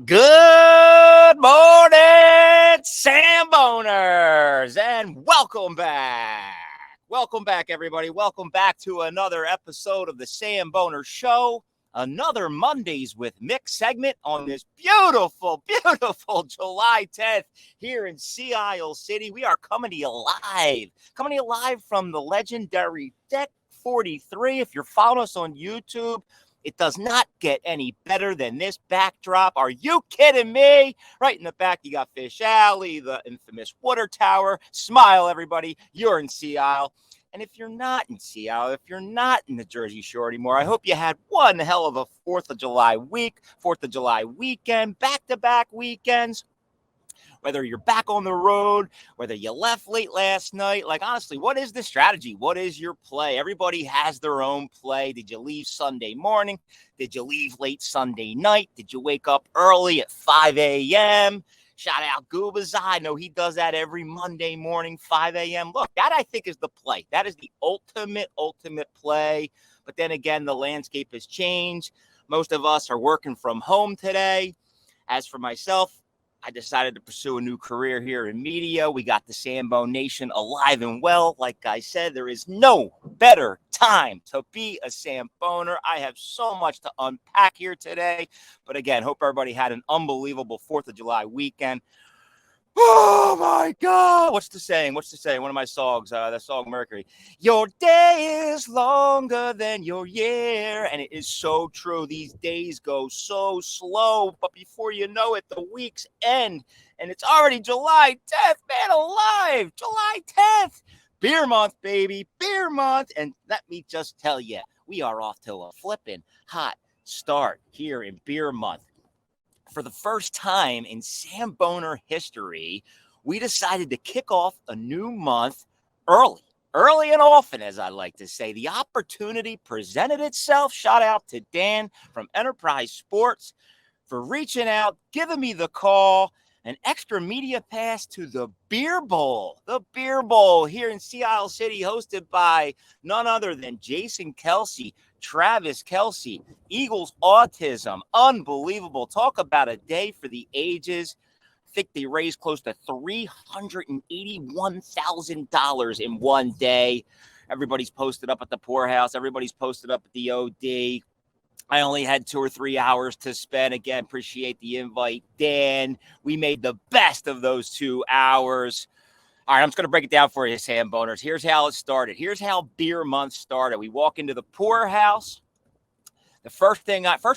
Good morning, Samboners, and welcome back. Welcome back, everybody. Welcome back to another episode of the Samboner Show. Another Mondays with Mick segment on this beautiful July 10th here in Sea Isle City. We are coming to you live from the legendary Deck 43. If you're following us on YouTube, it does not get any better than this backdrop. Are you kidding me? Right in the back, you got Fish Alley, the infamous water tower. Smile, everybody. You're in Sea Isle. And if you're not in Sea Isle, if you're not in the Jersey Shore anymore, I hope you had one hell of a 4th of July week, 4th of July weekend, back-to-back weekends. Whether you're back on the road, whether you left late last night, like honestly, what is the strategy? What is your play? Everybody has their own play. Did you leave Sunday morning? Did you leave late Sunday night? Did you wake up early at 5 a.m.? Shout out Goobaza. I know he does that every Monday morning, 5 a.m. Look, that I think is the play. That is the ultimate play. But then again, the landscape has changed. Most of us are working from home today. As for myself, I decided to pursue a new career here in media. We got the Samboner Nation alive and well. Like I said, there is no better time to be a Samboner. I have so much to unpack here today. But again, hope everybody had an unbelievable 4th of July weekend. Oh, my God. What's the saying? One of my songs, the song Mercury. Your day is longer than your year. And it is so true. These days go so slow. But before you know it, the weeks end. And it's already July 10th. Man alive. July 10th. Beer month, baby. Beer month. And let me just tell you, we are off to a flipping hot start here in beer month. For the first time in Samboner history, we decided to kick off a new month early and often, as I like to say. The opportunity presented itself. Shout out to Dan from Enterprise Sports for reaching out, giving me the call, an extra media pass to the Beer Bowl. The Beer Bowl here in Sea Isle City, hosted by none other than Jason Kelce, Travis Kelce, Eagles Autism. Unbelievable. Talk about a day for the ages. I think they raised close to $381,000 in one day. Everybody's posted up at the poorhouse. Everybody's posted up at the OD. I only had 2 or 3 hours to spend. Again, appreciate the invite, Dan. We made the best of those 2 hours. All right, I'm just going to break it down for you, Samboners. Here's how it started. Here's how beer month started. We walk into the poorhouse. The first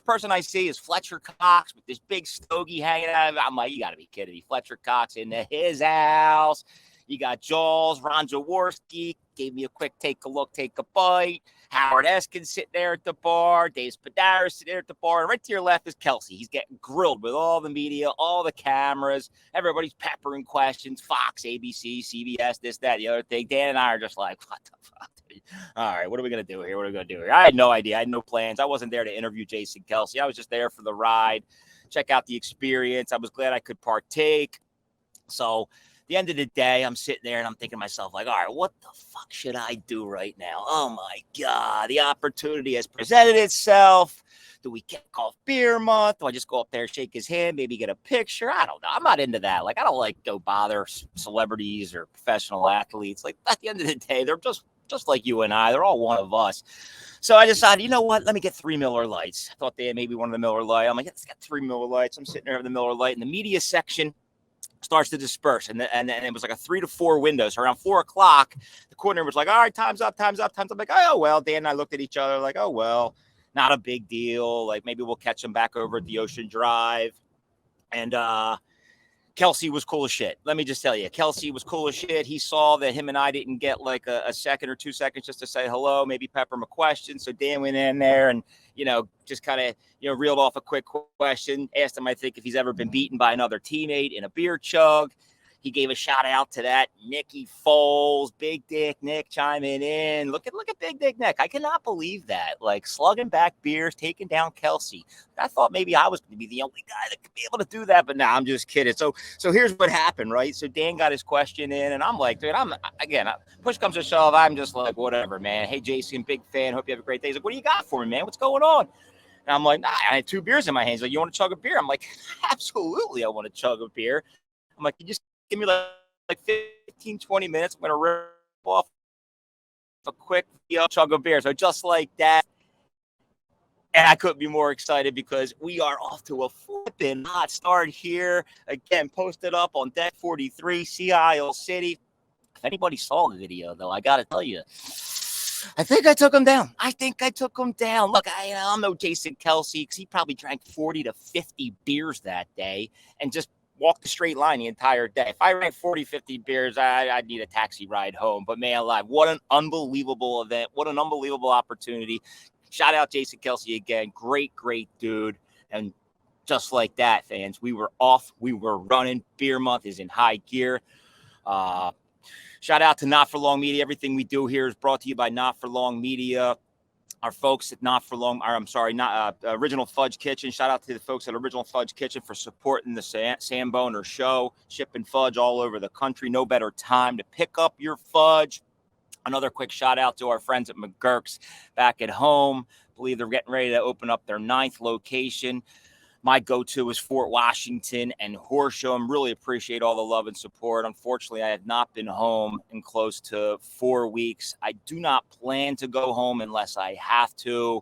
person I see is Fletcher Cox with this big stogie hanging out. I'm like, you got to be kidding me. Fletcher Cox into his house. You got Jaws, Ron Jaworski, gave me a quick take a look, take a bite. Howard Eskin sitting there at the bar. Dave Spadara sitting there at the bar. And right to your left is Kelce. He's getting grilled with all the media, all the cameras. Everybody's peppering questions. Fox, ABC, CBS, this, that, the other thing. Dan and I are just like, what the fuck? All right, what are we going to do here? I had no idea. I had no plans. I wasn't there to interview Jason Kelce. I was just there for the ride, check out the experience. I was glad I could partake. So at the end of the day, I'm sitting there and I'm thinking to myself, like, all right, what the fuck should I do right now? Oh, my God, the opportunity has presented itself. Do we kick off beer month? Do I just go up there, shake his hand, maybe get a picture? I don't know. I'm not into that. Like, I don't like go bother celebrities or professional athletes. Like, at the end of the day, they're just like you and I. They're all one of us. So I decided, you know what? Let me get 3 Miller Lights. I thought they had maybe one of the Miller Lights. I'm like, let's get 3 Miller Lights. I'm sitting there with the Miller Light, and the media section starts to disperse. And it was like a 3 to 4 window. So around 4 o'clock, the coordinator was like, all right, time's up. I'm like, oh, well. Dan and I looked at each other like, oh, well, not a big deal. Like, maybe we'll catch them back over at the Ocean Drive. And Kelce was cool as shit. Let me just tell you, Kelce was cool as shit. He saw that him and I didn't get like a second or 2 seconds just to say hello, maybe pepper him a question. So Dan went in there and, just kind of, reeled off a quick question, asked him, I think, if he's ever been beaten by another teammate in a beer chug. He gave a shout out to that Nicky Foles, Big Dick Nick chiming in. Look at Big Dick Nick. I cannot believe that. Like slugging back beers, taking down Kelce. I thought maybe I was going to be the only guy that could be able to do that, but no, I'm just kidding. So here's what happened, right? So Dan got his question in, and I'm like, dude, push comes to shove, I'm just like, whatever, man. Hey, Jason, big fan. Hope you have a great day. He's like, what do you got for me, man? What's going on? And I'm like, nah, I had 2 beers in my hands. Like, you want to chug a beer? I'm like, absolutely, I want to chug a beer. I'm like, you just give me like 15, 20 minutes. I'm going to rip off a quick chug of beer. So just like that. And I couldn't be more excited because we are off to a flipping hot start here. Again, posted up on Deck 43, Sea Isle City. If anybody saw the video, though, I got to tell you, I think I took him down. Look, I'm no Jason Kelce because he probably drank 40 to 50 beers that day and just walked a straight line the entire day. If I drank 40, 50 beers, I'd need a taxi ride home. But man alive, what an unbelievable event. What an unbelievable opportunity. Shout out Jason Kelce again. Great dude. And just like that, fans, we were off. We were running. Beer month is in high gear. Shout out to Not For Long Media. Everything we do here is brought to you by Not For Long Media. Our folks at Original Fudge Kitchen. Shout out to the folks at Original Fudge Kitchen for supporting the Samboner Show, shipping fudge all over the country. No better time to pick up your fudge. Another quick shout out to our friends at McGurk's back at home. I believe they're getting ready to open up their 9th location. My go-to is Fort Washington and Horsham. Really appreciate all the love and support. Unfortunately, I have not been home in close to 4 weeks. I do not plan to go home unless I have to.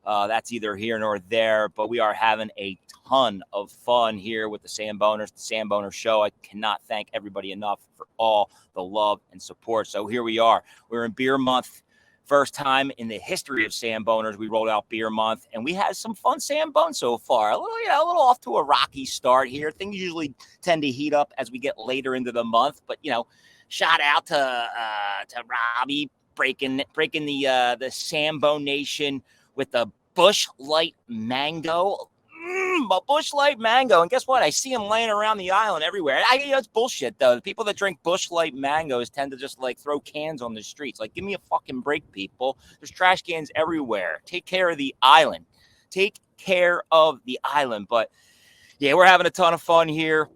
That's either here nor there, but we are having a ton of fun here with the Samboners, the Samboner Show. I cannot thank everybody enough for all the love and support. So here we are. We're in beer month. First time in the history of Samboners, we rolled out beer month, and we had some fun Sambone so far. A little off to a rocky start here. Things usually tend to heat up as we get later into the month, but shout out to Robbie breaking the Samboner Nation with the Bush Light Mango. A Bush Light Mango. And guess what? I see them laying around the island everywhere. It's bullshit, though. The people that drink Bush Light Mangoes tend to just, throw cans on the streets. Give me a fucking break, people. There's trash cans everywhere. Take care of the island. But, yeah, we're having a ton of fun here.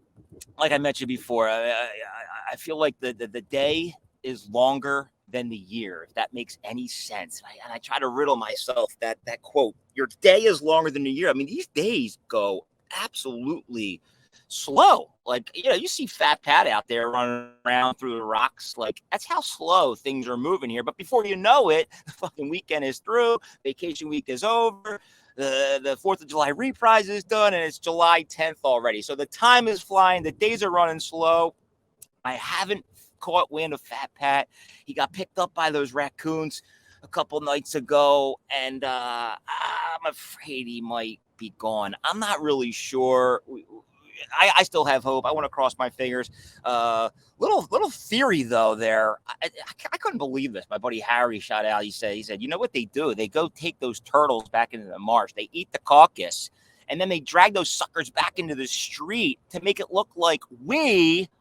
Like I mentioned before, I feel like the day is longer than the year, if that makes any sense. And I try to riddle myself that quote, your day is longer than the year. I mean, these days go absolutely slow. You see Fat Pat out there running around through the rocks. That's how slow things are moving here. But before you know it, the fucking weekend is through. Vacation week is over. The 4th of July reprise is done, and it's July 10th already. So the time is flying. The days are running slow. I haven't caught wind of Fat Pat. He got picked up by those raccoons a couple nights ago, and I'm afraid he might be gone. I'm not really sure. I still have hope. I want to cross my fingers. Little theory though there. I couldn't believe this. My buddy Harry shot out. He said, you know what they do? They go take those turtles back into the marsh. They eat the carcass, and then they drag those suckers back into the street to make it look like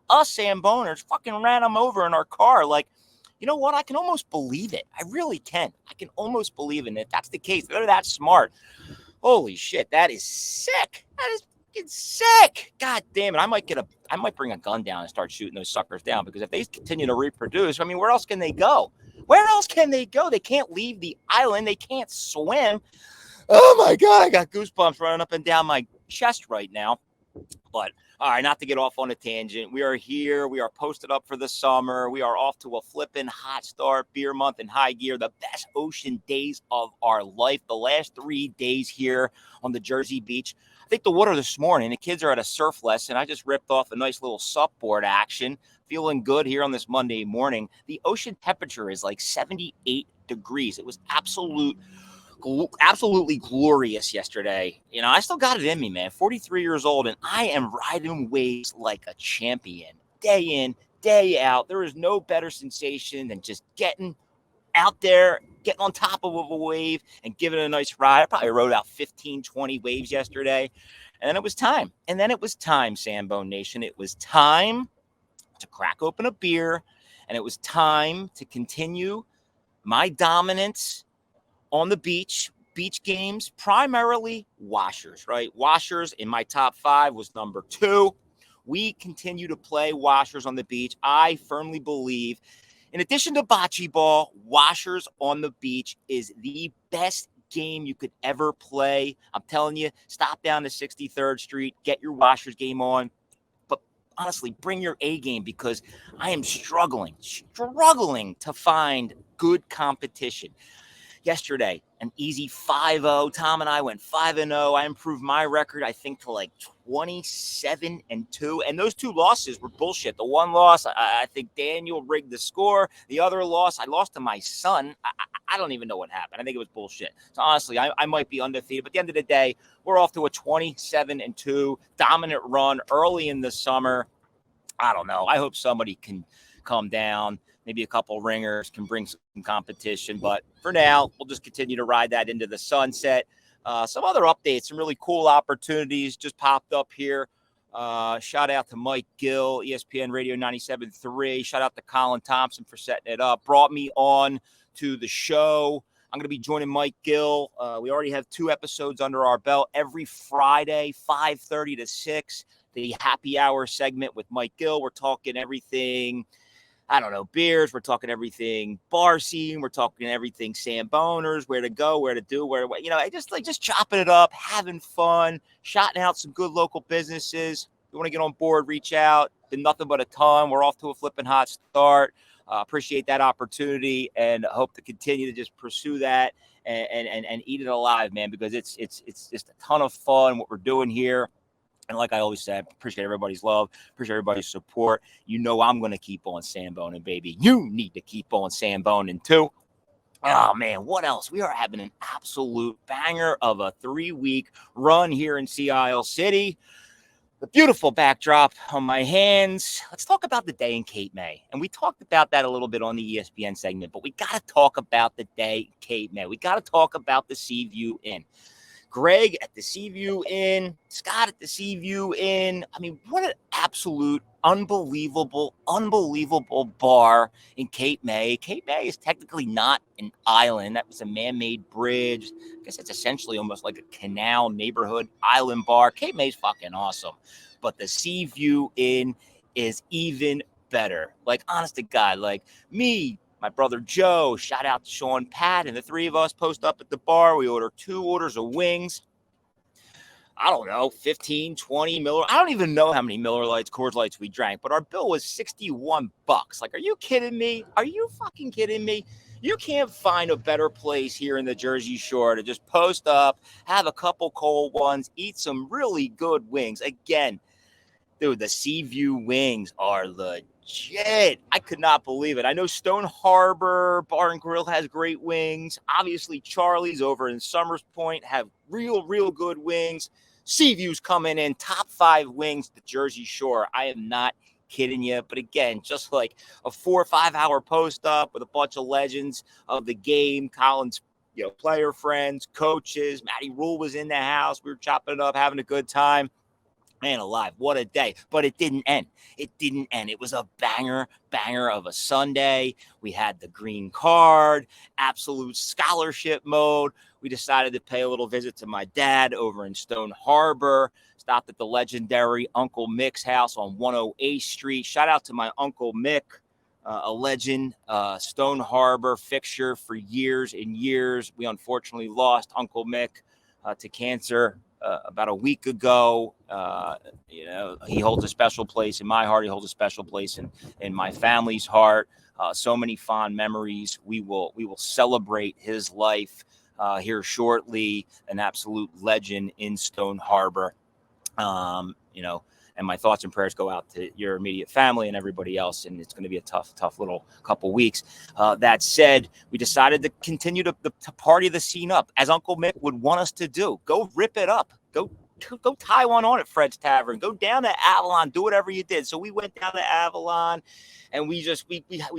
us Samboners, fucking ran them over in our car. You know what? I can almost believe it. I really can. I can almost believe it. And if that's the case, they're that smart. Holy shit, that is sick. That is fucking sick. God damn it. I might bring a gun down and start shooting those suckers down, because if they continue to reproduce, I mean, where else can they go? They can't leave the island. They can't swim. Oh my God, I got goosebumps running up and down my chest right now. But all right, not to get off on a tangent. We are here. We are posted up for the summer. We are off to a flipping hot start. Beer month in high gear. The best ocean days of our life. The last 3 days here on the Jersey Beach. I think the water this morning, the kids are at a surf lesson. I just ripped off a nice little supboard action. Feeling good here on this Monday morning. The ocean temperature is 78 degrees. It was absolutely glorious yesterday. I still got it in me, man. 43 years old, and I am riding waves like a champion. Day in, day out. There is no better sensation than just getting out there, getting on top of a wave and giving it a nice ride. I probably rode out 15, 20 waves yesterday. And then it was time. Samboner Nation. It was time to crack open a beer, and it was time to continue my dominance on the beach games, primarily washers, right? Washers in my top 5 was number 2. We continue to play washers on the beach. I firmly believe, in addition to bocce ball, washers on the beach is the best game you could ever play. I'm telling you, stop down to 63rd Street, get your Washers game on. But honestly, bring your A game, because I am struggling to find good competition. Yesterday, an easy 5-0. Tom and I went 5-0. I improved my record, I think, to like 27-2. And those 2 losses were bullshit. The one loss, I think Daniel rigged the score. The other loss, I lost to my son. I don't even know what happened. I think it was bullshit. So honestly, I might be undefeated. But at the end of the day, we're off to a 27-2 dominant run early in the summer. I don't know. I hope somebody can come down. Maybe a couple ringers can bring some competition. But for now, we'll just continue to ride that into the sunset. Some other updates, some really cool opportunities just popped up here. Shout out to Mike Gill, ESPN Radio 97.3. Shout out to Colin Thompson for setting it up. Brought me on to the show. I'm going to be joining Mike Gill. We already have 2 episodes under our belt. Every Friday, 5:30 to 6, the happy hour segment with Mike Gill. We're talking everything, I don't know, beers. We're talking everything bar scene. We're talking everything Samboners, where to go, where to do, just chopping it up, having fun, shouting out some good local businesses. If you want to get on board, reach out. Been nothing but a ton. We're off to a flipping hot start. Appreciate that opportunity and hope to continue to just pursue that and eat it alive, man, because it's just a ton of fun what we're doing here. And like I always said, appreciate everybody's love, appreciate everybody's support. You know I'm going to keep on Samboning, baby. You need to keep on Samboning too. Oh, man, what else? We are having an absolute banger of a 3-week run here in Sea Isle City. The beautiful backdrop on my hands. Let's talk about the day in Cape May. And we talked about that a little bit on the ESPN segment, but we got to talk about the day in Cape May. We got to talk about the Seaview Inn. Greg at the Seaview Inn, Scott at the Seaview Inn. I mean, what an absolute unbelievable bar in Cape May. Cape May is technically not an island. That was a man-made bridge. I guess it's essentially almost like a canal neighborhood island bar. Cape May's fucking awesome. But the Seaview Inn is even better. Like, honest to God, like me, my brother Joe, shout out to Sean, Pat, and the 3 of us post up at the bar. We order 2 orders of wings. I don't know, 15, 20 Miller. I don't even know how many Miller Lights, Coors Lights we drank, but our bill was $61. Like, are you kidding me? Are you fucking kidding me? You can't find a better place here in the Jersey Shore to just post up, have a couple cold ones, eat some really good wings. Again, dude, the Seaview wings are legit. I could not believe it. I know Stone Harbor Bar and Grill has great wings. Obviously, Charlie's over in Summers Point have real good wings. Seaview's coming in top 5 wings to Jersey Shore. I am not kidding you. But again, just like a 4 or 5 hour post up with a bunch of legends of the game, Colin's player friends, coaches. Matty Rule was in the house. We were chopping it up, having a good time. Man alive, what a day. But it didn't end. It didn't end. It was a banger of a Sunday. We had the green card, absolute scholarship mode. We decided to pay a little visit to my dad over in Stone Harbor. Stopped at the legendary Uncle Mick's house on 108th Street. Shout out to my Uncle Mick, a legend, Stone Harbor fixture for years and years. We unfortunately lost Uncle Mick to cancer about a week ago. He holds a special place in my heart. He holds a special place in my family's heart. So many fond memories. We will celebrate his life here shortly. An absolute legend in Stone Harbor. And my thoughts and prayers go out to your immediate family and everybody else. And it's going to be a tough little couple weeks. That said, we decided to continue to party the scene up as Uncle Mick would want us to do. Go rip it up. Go tie one on at Fred's Tavern. Go down to Avalon. Do whatever you did. So we went down to Avalon and we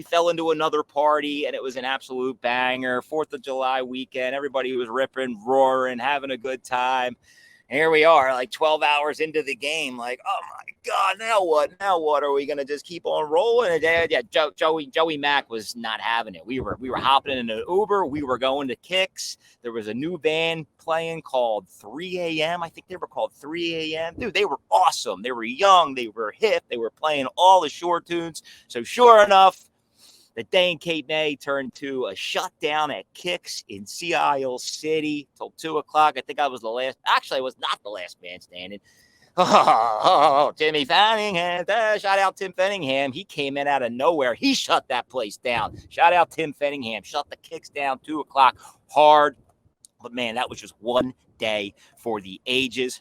fell into another party, and it was an absolute banger. 4th of July weekend. Everybody was ripping, roaring, having a good time. Here we are, like 12 hours into the game. Like, oh my God, now what? Now what? Are we gonna just keep on rolling? And yeah, Joey Mack was not having it. We were hopping in an Uber. We were going to Kicks. There was a new band playing called 3 a.m. I think they were called 3 a.m. Dude, they were awesome. They were young. They were hip. They were playing all the short tunes. So sure enough, The day in Cape May turned to a shutdown at Kicks in Sea Isle City till 2 o'clock. I think I was the last. Actually, I was not the last man standing. Oh, Timmy Fanningham. Shout out Tim Fanningham. He came in out of nowhere. He shut that place down. Shout out Tim Fanningham. Shut the Kicks down 2 o'clock hard. But, man, that was just one day for the ages.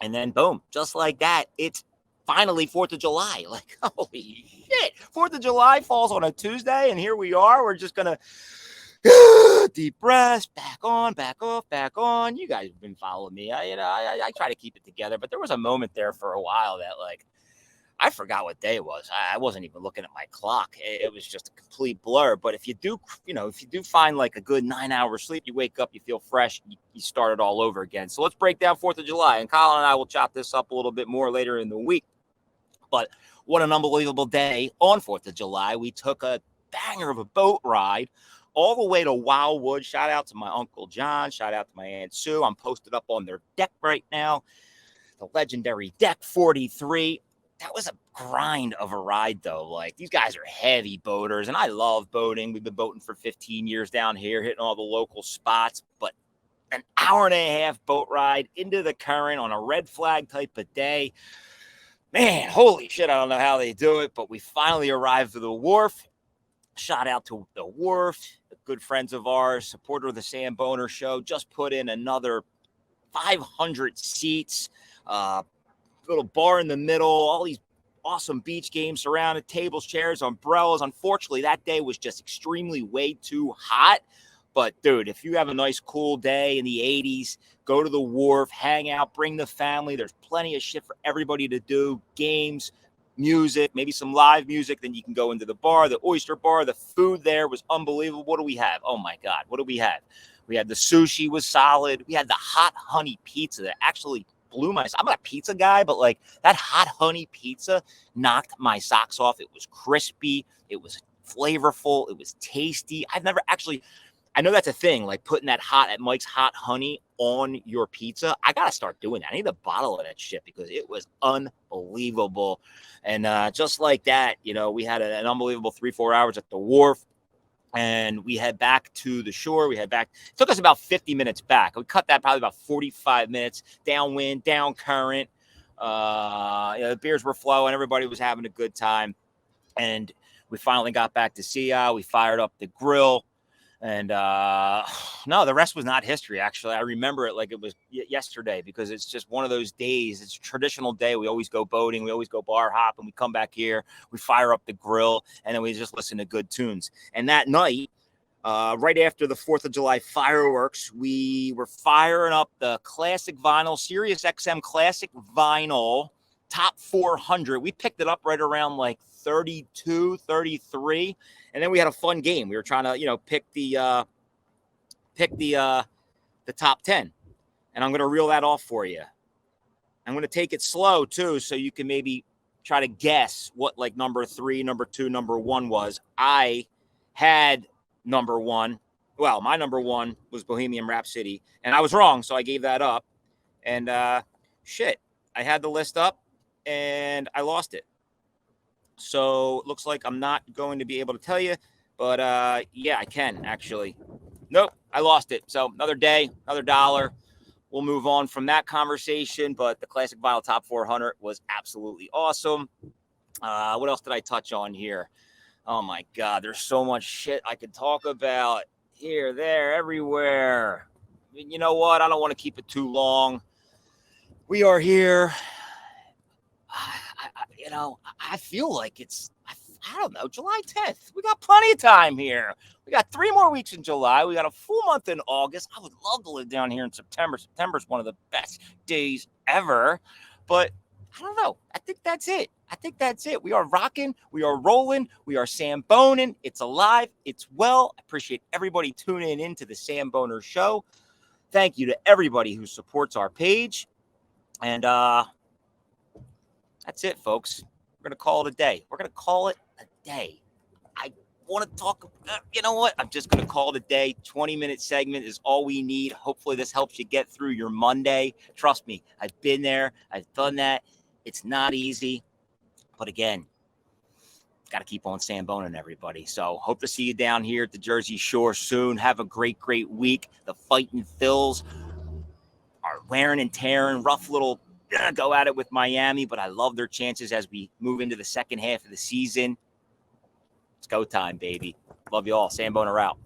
And then, boom, just like that, it's finally 4th of July. Like, holy shit. 4th of July falls on a Tuesday, and here we are. We're just going to deep breaths, back on, back off, back on. You guys have been following me. I try to keep it together, but there was a moment there for a while that, like, I forgot what day it was. I wasn't even looking at my clock. It was just a complete blur. But if you do find like a good 9 hours sleep, you wake up, you feel fresh, you start it all over again. So let's break down 4th of July. And Colin and I will chop this up a little bit more later in the week. But what an unbelievable day on 4th of July. We took a banger of a boat ride all the way to Wildwood. Shout out to my Uncle John. Shout out to my Aunt Sue. I'm posted up on their deck right now. The legendary Deck 43. That was a grind of a ride, though. Like, these guys are heavy boaters, and I love boating. We've been boating for 15 years down here, hitting all the local spots. But an hour and a half boat ride into the current on a red flag type of day. Man, holy shit, I don't know how they do it, but we finally arrived to the wharf. Shout out to the wharf, good friends of ours, supporter of the Samboner Show, just put in another 500 seats, little bar in the middle, all these awesome beach games surrounded, tables, chairs, umbrellas. Unfortunately, that day was just extremely way too hot. But, dude, if you have a nice, cool day in the 80s, go to the wharf, hang out, bring the family. There's plenty of shit for everybody to do, games, music, maybe some live music. Then you can go into the bar, the oyster bar. The food there was unbelievable. What do we have? Oh, my God. What do we have? We had the sushi was solid. We had the hot honey pizza that actually blew my. I'm not a pizza guy, but like that hot honey pizza knocked my socks off. It was crispy. It was flavorful. It was tasty. I've never actually. I know that's a thing, like putting that at Mike's Hot Honey on your pizza. I got to start doing that. I need a bottle of that shit because it was unbelievable. And just like that, we had an unbelievable 3-4 hours at the wharf. And we head back to the shore. It took us about 50 minutes back. We cut that probably about 45 minutes, downwind, down current. The beers were flowing. Everybody was having a good time. And we finally got back to Sea Isle. We fired up the grill. And no, the rest was not history, actually. I remember it like it was yesterday because it's just one of those days. It's a traditional day. We always go boating. We always go bar hopping. We come back here. We fire up the grill, and then we just listen to good tunes. And that night, right after the 4th of July fireworks, we were firing up the classic vinyl, Sirius XM classic vinyl, top 400. We picked it up right around like 32, 33. And then we had a fun game. We were trying to, pick the top 10. And I'm going to reel that off for you. I'm going to take it slow, too, so you can maybe try to guess what, like, number 3, number 2, number 1 was. I had number 1. Well, my number 1 was Bohemian Rhapsody. And I was wrong, so I gave that up. And, I had the list up, and I lost it. So it looks like I'm not going to be able to tell you, but yeah, I can actually. Nope, I lost it. So another day, another dollar. We'll move on from that conversation, but the Classic Vinyl Top 400 was absolutely awesome. What else did I touch on here? Oh my God, there's so much shit I could talk about here, there, everywhere. You know what? I don't want to keep it too long. We are here. I feel like it's, I don't know, July 10th. We got plenty of time here. We got 3 more weeks in July. We got a full month in August. I would love to live down here in September. September is one of the best days ever. But I don't know. I think that's it. We are rocking. We are rolling. We are Samboning. It's alive. It's well. I appreciate everybody tuning in to the Samboner Show. Thank you to everybody who supports our page. And that's it, folks. We're going to call it a day. I want to talk. You know what? I'm just going to call it a day. 20-minute segment is all we need. Hopefully this helps you get through your Monday. Trust me, I've been there. I've done that. It's not easy. But again, got to keep on Samboning, everybody. So hope to see you down here at the Jersey Shore soon. Have a great week. The Fighting Phils are wearing and tearing. Rough little go at it with Miami, but I love their chances as we move into the second half of the season. It's go time, baby. Love you all. Samboner out.